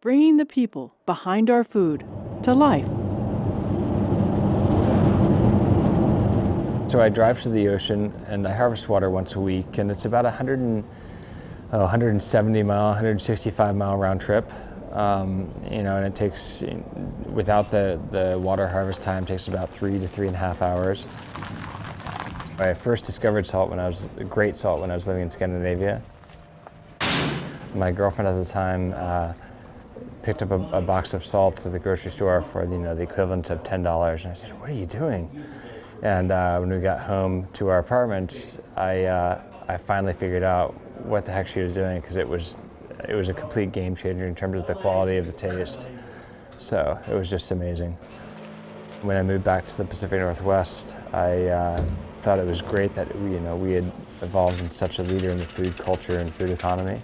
bringing the people behind our food to life. So I drive to the ocean and I harvest water once a week, and it's about 170 mile, 165 mile round trip. And it takes, without the water harvest time, takes about 3 to 3.5 hours. I first discovered great salt when I was living in Scandinavia. My girlfriend at the time picked up a box of salt at the grocery store for the equivalent of $10, and I said, "What are you doing?" And when we got home to our apartment, I finally figured out what the heck she was doing, because it was a complete game changer in terms of the quality of the taste. So it was just amazing. When I moved back to the Pacific Northwest, I thought it was great that we had evolved in such a leader in the food culture and food economy.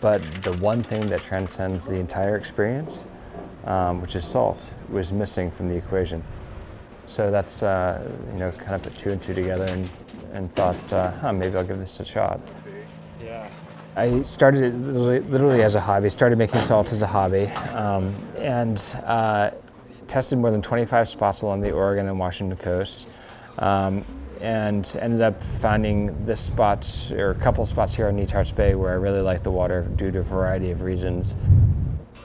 But the one thing that transcends the entire experience, which is salt, was missing from the equation. So that's kind of put two and two together and thought, maybe I'll give this a shot. Yeah. I started it literally as a hobby. Started making salt as a hobby, and tested more than 25 spots along the Oregon and Washington coasts, and ended up finding this spot, or a couple of spots here on Netarts Bay, where I really liked the water due to a variety of reasons.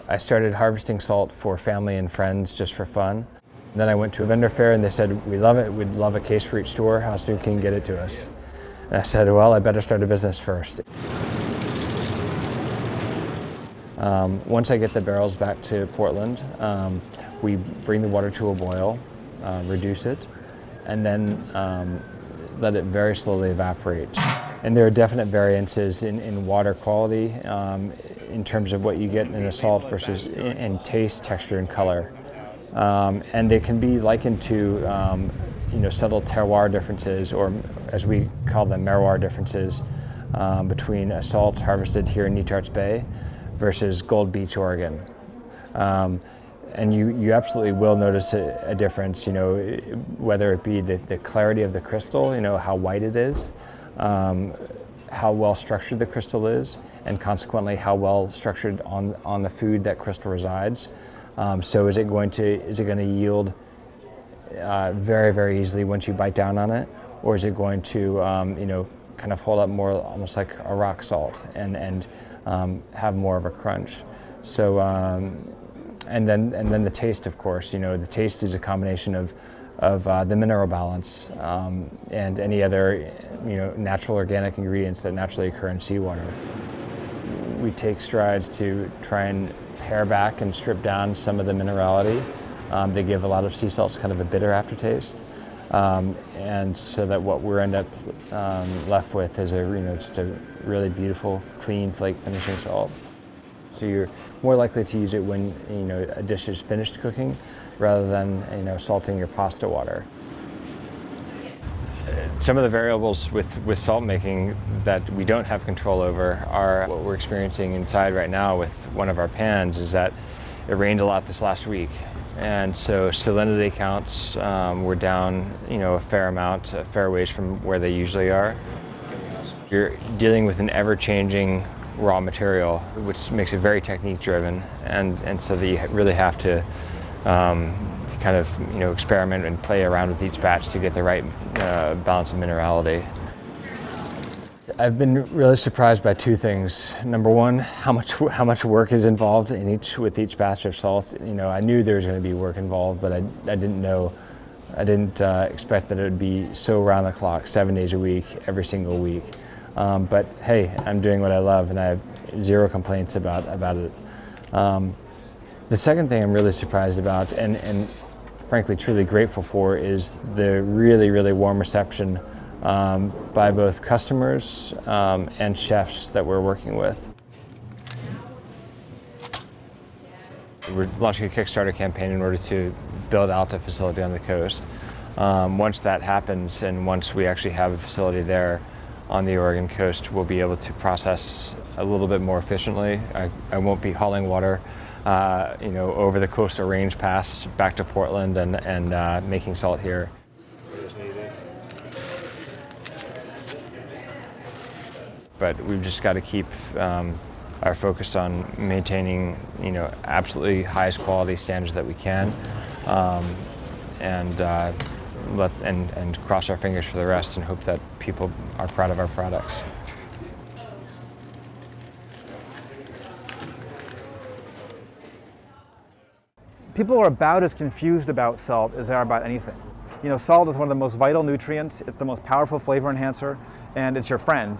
I started harvesting salt for family and friends just for fun. And then I went to a vendor fair and they said, "We love it, we'd love a case for each store, how soon can you get it to us?" And I said, "Well, I better start a business first." Once I get the barrels back to Portland, we bring the water to a boil, reduce it, and then let it very slowly evaporate. And there are definite variances in water quality in terms of what you get in a salt versus in taste, texture, and color. And they can be likened to subtle terroir differences, or as we call them, merroir differences, between a salt harvested here in Netarts Bay versus Gold Beach, Oregon. And you absolutely will notice a difference, whether it be the clarity of the crystal, how white it is, how well structured the crystal is, and consequently how well structured on the food that crystal resides. So is it going to yield very, very easily once you bite down on it, or is it going to kind of hold up more almost like a rock salt and have more of a crunch? So and then the taste, of course. The taste is a combination of the mineral balance and any other natural organic ingredients that naturally occur in seawater. We take strides to try and pare back and strip down some of the minerality. They give a lot of sea salts kind of a bitter aftertaste, and so that what we're end up left with is just a really beautiful, clean flake finishing salt. So you're more likely to use it when a dish is finished cooking, rather than salting your pasta water. Some of the variables with salt making that we don't have control over are what we're experiencing inside right now with one of our pans, is that it rained a lot this last week. And so salinity counts were down a fair amount, a fair ways from where they usually are. You're dealing with an ever-changing raw material, which makes it very technique driven, and so that you really have to kind of experiment and play around with each batch to get the right balance of minerality. I've been really surprised by two things. Number one, how much work is involved with each batch of salt. I knew there was going to be work involved, but I didn't expect that it would be so round the clock, 7 days a week, every single week. But hey, I'm doing what I love, and I have zero complaints about it. The second thing I'm really surprised about, and frankly truly grateful for, is the really, really warm reception by both customers and chefs that we're working with. We're launching a Kickstarter campaign in order to build out a facility on the coast. Once that happens, and once we actually have a facility there on the Oregon coast, we'll be able to process a little bit more efficiently. I won't be hauling water over the coastal range pass back to Portland and making salt here. But we've just got to keep are focused on maintaining, absolutely highest quality standards that we can, and cross our fingers for the rest and hope that people are proud of our products. People are about as confused about salt as they are about anything. Salt is one of the most vital nutrients, it's the most powerful flavor enhancer, and it's your friend.